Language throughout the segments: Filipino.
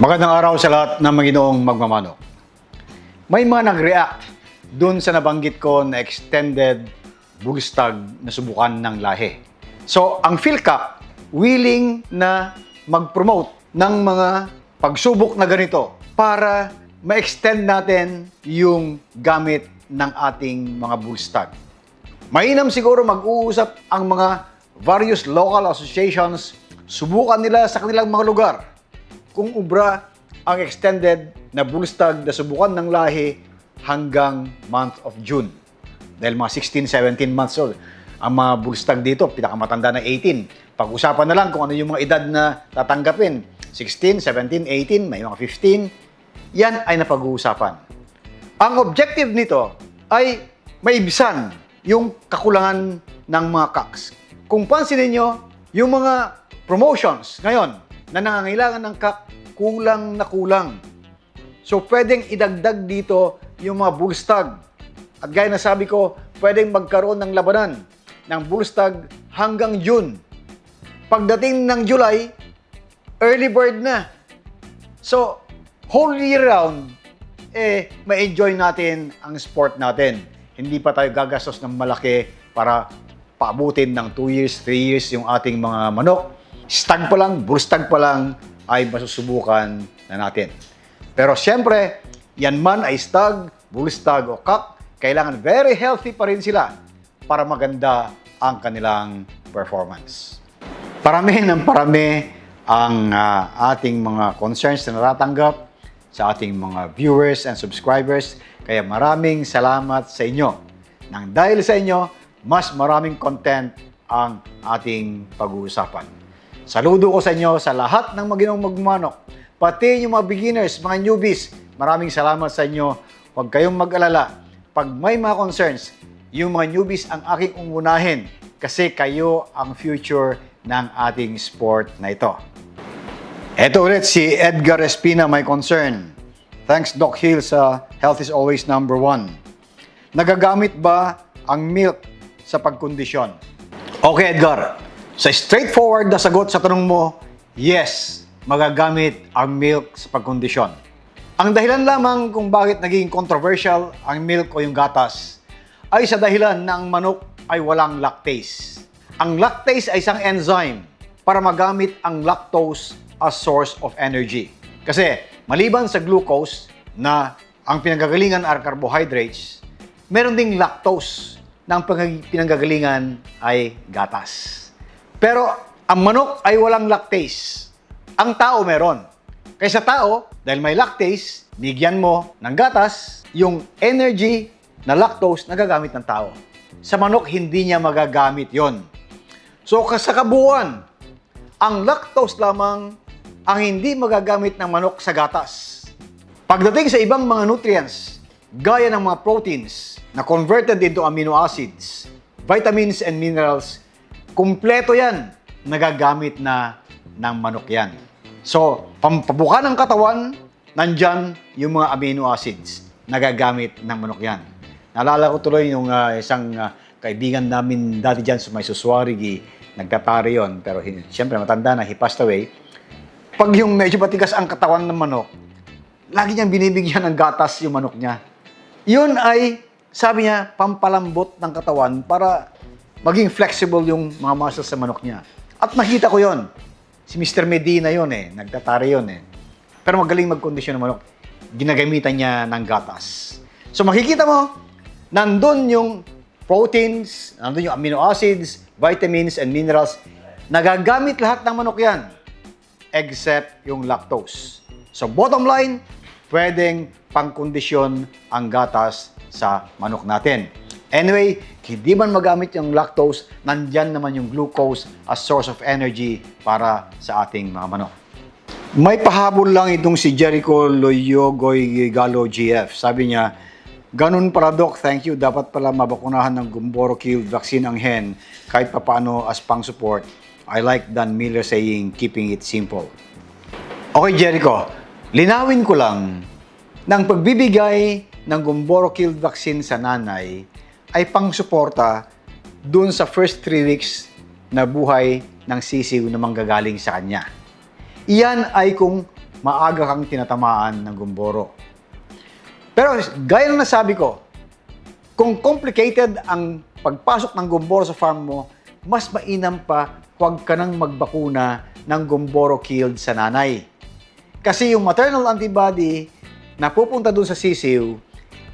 Magandang araw sa lahat ng Maginoong magmamano. May mga nag-react dun sa nabanggit ko na extended bullstag na subukan ng lahi. So, ang PhilCap willing na mag-promote ng mga pagsubok na ganito para ma-extend natin yung gamit ng ating mga bullstag. Mainam siguro mag-uusap ang mga various local associations, subukan nila sa kanilang mga lugar kung ubra ang extended na bullstag na subukan ng lahi hanggang month of June. Dahil mga 16, 17 months old. Ang mga bullstag dito, pinakamatanda na 18. Pag-usapan na lang kung ano yung mga edad na tatanggapin. 16, 17, 18, may mga 15. Yan ay napag-uusapan. Ang objective nito ay maibsan yung kakulangan ng mga CACs. Kung pansinin nyo, yung mga promotions ngayon na nangangailangan ng CAC, kulang na kulang. So, pwedeng idagdag dito yung mga bullstag. At gaya na sabi ko, pwedeng magkaroon ng labanan ng bullstag hanggang June. Pagdating ng July, early bird na. So, whole year round, ma-enjoy natin ang sport natin. Hindi pa tayo gagastos ng malaki para paabutin ng 2 years, 3 years yung ating mga manok. Stag pa lang, bullstag pa lang ay masusubukan na natin. Pero siyempre, yan man ay stag, bullstag o CAC, kailangan very healthy pa rin sila para maganda ang kanilang performance. Parami ng parami ang ating mga concerns na natatanggap sa ating mga viewers and subscribers. Kaya maraming salamat sa inyo. Nang dahil sa inyo, mas maraming content ang ating pag-uusapan. Saludo ko sa inyo sa lahat ng Maginoong magmanok, pati yung mga beginners, mga newbies. Maraming salamat sa inyo. Huwag kayong mag-alala. Pag may mga concerns, yung mga newbies ang aking umunahin kasi kayo ang future ng ating sport na ito. Ito ulit si Edgar Espina, may concern. Thanks Doc Hill sa Health is Always Number 1. Nagagamit ba ang milk sa pagkondisyon? Okay, Edgar. Sa straightforward na sagot sa tanong mo, yes, magagamit ang milk sa pagkondisyon. Ang dahilan lamang kung bakit naging controversial ang milk o yung gatas ay sa dahilan na ang manok ay walang lactase. Ang lactase ay isang enzyme para magamit ang lactose as source of energy. Kasi maliban sa glucose na ang pinanggagalingan ay carbohydrates, meron ding lactose na ang pinanggagalingan ay gatas. Pero ang manok ay walang lactase. Ang tao meron. Kaya sa tao, dahil may lactase, bigyan mo ng gatas, yung energy na lactose nagagamit ng tao. Sa manok, hindi niya magagamit yon. So, sa kabuuan, ang lactose lamang ang hindi magagamit ng manok sa gatas. Pagdating sa ibang mga nutrients, gaya ng mga proteins na converted into amino acids, vitamins and minerals, kumpleto yan, nagagamit na ng manok yan. So, pampabuka ng katawan, nandyan yung mga amino acids, nagagamit ng manok yan. Naalala ko tuloy yung isang kaibigan namin dati dyan sa may Suswarigi, nagtatari yun, pero siyempre matanda na, he passed away. Pag yung medyo matigas ang katawan ng manok, lagi niyang binibigyan ng gatas yung manok niya. Yun ay, sabi niya, pampalambot ng katawan para maging flexible yung mga muscles sa manok niya. At nakita ko yon. Si Mr. Medina yon nagtatari yon Pero magaling magkondisyon ng manok. Ginagamitan niya ng gatas. So makikita mo, nandun yung proteins, nandun yung amino acids, vitamins and minerals. Nagagamit lahat ng manok yan. Except yung lactose. So bottom line, pwedeng pangkondisyon ang gatas sa manok natin. Anyway, hindi man magamit yung lactose, nandyan naman yung glucose as source of energy para sa ating mga manok. May pahabol lang itong si Jericho Loyogoy Galo GF. Sabi niya, ganun pala Doc, thank you. Dapat pala mabakunahan ng Gumboro Killed vaccine ang hen kahit papaano as pang support. I like Dan Miller saying, keeping it simple. Okay Jericho, linawin ko lang ng pagbibigay ng Gumboro Killed vaccine sa nanay ay pang-suporta dun sa first 3 weeks na buhay ng sisiw na manggagaling sa kanya. Iyan ay kung maaga kang tinatamaan ng gumboro. Pero gaya ng nasabi ko, kung complicated ang pagpasok ng gumboro sa farm mo, mas mainam pa huwag ka nang magbakuna ng gumboro killed sa nanay. Kasi yung maternal antibody na pupunta dun sa sisiw,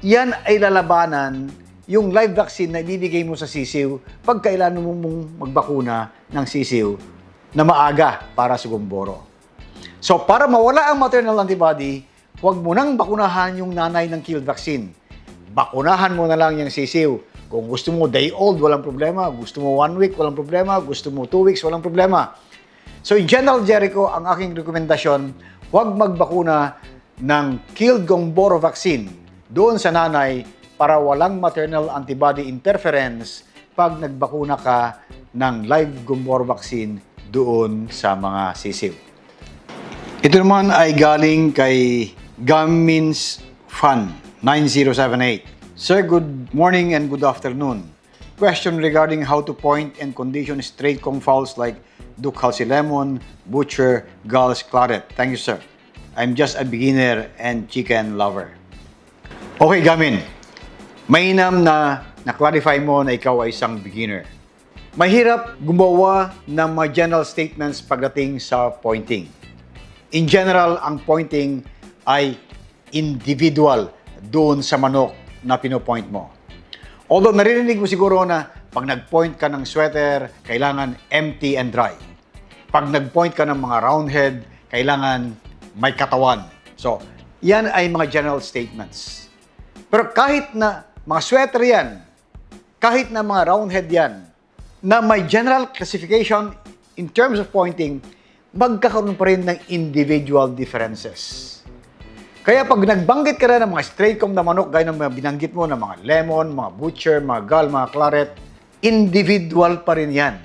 yan ay lalabanan yung live vaccine na ibibigay mo sa sisiw pag kailangan mong magbakuna ng sisiw na maaga para sa gumboro. So para mawala ang maternal antibody, huwag mo nang bakunahan yung nanay ng killed vaccine. Bakunahan mo na lang yung sisiw. Kung gusto mo day old, walang problema. Gusto mo 1 week, walang problema. Gusto mo 2 weeks, walang problema. So in general, Jericho, ang aking rekomendasyon, huwag magbakuna ng killed gumboro vaccine doon sa nanay para walang maternal antibody interference pag nagbakuna ka ng live gumboro vaccine doon sa mga sisiw. Ito naman ay galing kay Gamins Fan 9078. Sir, good morning and good afternoon. Question regarding how to point and condition straight comb fowls like Duke Halsey Lemon, Butcher, Gulls, Claret. Thank you, sir. I'm just a beginner and chicken lover. Okay, Gamin. Mainam na na-clarify mo na ikaw ay isang beginner. Mahirap gumawa ng mga general statements pagdating sa pointing. In general, ang pointing ay individual doon sa manok na pinopoint mo. Although naririnig mo siguro na pag nag-point ka ng sweater, kailangan empty and dry. Pag nag-point ka ng mga round head, kailangan may katawan. So, yan ay mga general statements. Pero kahit na mga sweater yan, kahit na mga round head yan, na may general classification in terms of pointing, magkakaroon pa rin ng individual differences. Kaya pag nagbanggit ka na ng mga straight comb na manok, gaya ng mga binanggit mo, ng mga lemon, mga butcher, mga gull, mga claret, individual pa rin yan.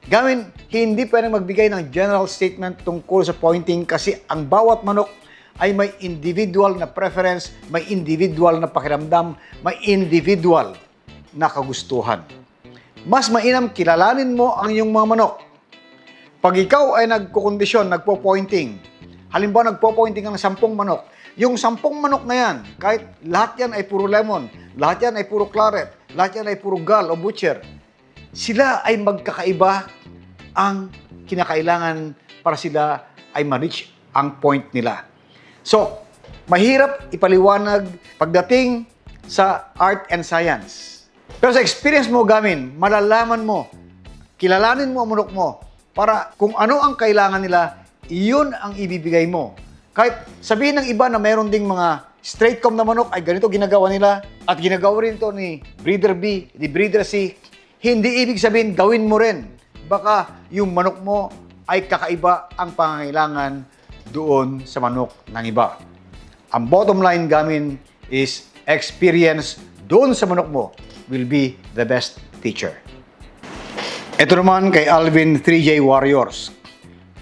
Gamin, hindi pwedeng magbigay ng general statement tungkol sa pointing kasi ang bawat manok ay may individual na preference, may individual na pakiramdam, may individual na kagustuhan. Mas mainam kilalanin mo ang iyong mga manok. Pag ikaw ay nagkukondisyon, nagpo-pointing, halimbawa nagpo-pointing ka ng 10 manok, yung 10 manok na yan, kahit lahat yan ay puro lemon, lahat yan ay puro claret, lahat yan ay puro gull o butcher, sila ay magkakaiba ang kinakailangan para sila ay ma-reach ang point nila. So, mahirap ipaliwanag pagdating sa art and science. Pero sa experience mo, Gamin, malalaman mo, kilalanin mo ang manok mo, para kung ano ang kailangan nila, iyon ang ibibigay mo. Kahit sabihin ng iba na mayroon ding mga straight comb na manok ay ganito ginagawa nila at ginagawa rin to ni Breeder B, ni Breeder C, hindi ibig sabihin gawin mo rin. Baka yung manok mo ay kakaiba ang pangangailangan doon sa manok ng iba. Ang bottom line, Gamin, is experience doon sa manok mo will be the best teacher. Ito naman kay Alvin 3J Warriors.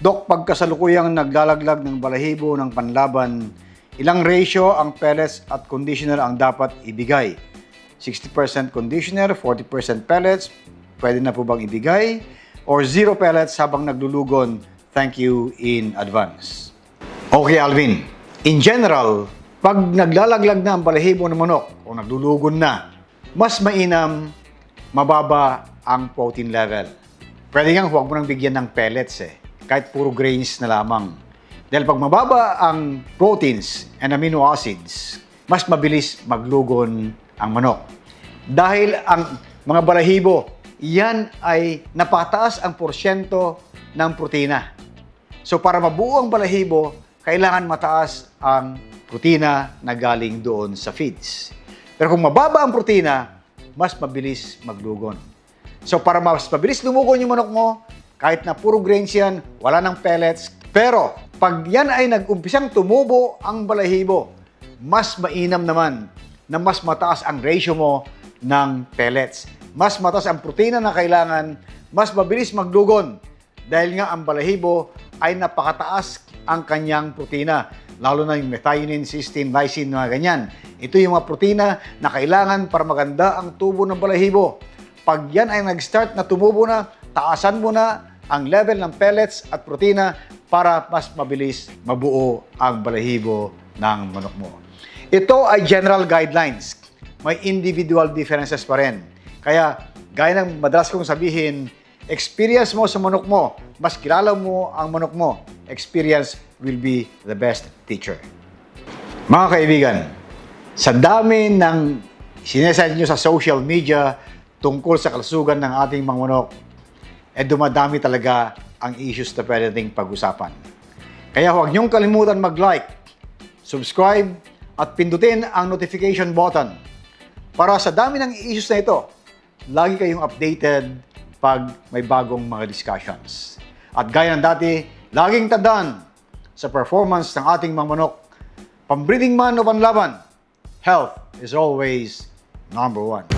Dok, pagkasalukuyang naglalaglag ng balahibo ng panlaban, ilang ratio ang pellets at conditioner ang dapat ibigay? 60% conditioner, 40% pellets, pwede na po bang ibigay? Or 0 pellets habang naglulugon? Thank you in advance. Okay, Alvin. In general, pag naglalaglag na ang balahibo ng manok o naglulugon na, mas mainam, mababa ang protein level. Pwede nga huwag mo nang bigyan ng pellets kahit puro grains na lamang. Dahil pag mababa ang proteins and amino acids, mas mabilis maglugon ang manok. Dahil ang mga balahibo, yan ay napataas ang porsyento ng protina. So para mabuo ang balahibo, kailangan mataas ang protina na galing doon sa feeds. Pero kung mababa ang protina, mas mabilis maglugon. So para mas mabilis lumugon yung manok mo, kahit na puro grains yan, wala ng pellets. Pero pag yan ay nag-umpisang tumubo ang balahibo, mas mainam naman na mas mataas ang ratio mo ng pellets. Mas mataas ang protina na kailangan, mas mabilis maglugon. Dahil nga ang balahibo ay napakataas ang kanyang protina. Lalo na yung methionine, cysteine, lysine, mga ganyan. Ito yung mga protina na kailangan para maganda ang tubo ng balahibo. Pag yan ay nag-start na tumubo na, taasan mo na ang level ng pellets at protina para mas mabilis mabuo ang balahibo ng manok mo. Ito ay general guidelines. May individual differences pa rin. Kaya, gaya ng madalas kong sabihin, experience mo sa manok mo, mas kilala mo ang manok mo, experience will be the best teacher. Mga kaibigan, sa dami ng sinesend nyo sa social media tungkol sa kalusugan ng ating mga manok, dumadami talaga ang issues na pwede nating pag-usapan. Kaya huwag niyong kalimutan mag-like, subscribe, at pindutin ang notification button para sa dami ng issues na ito, lagi kayong updated pag may bagong mga discussions. At gaya ng dati, laging tandaan sa performance ng ating mga manok, pambreeding man o panlaban, health is always number one.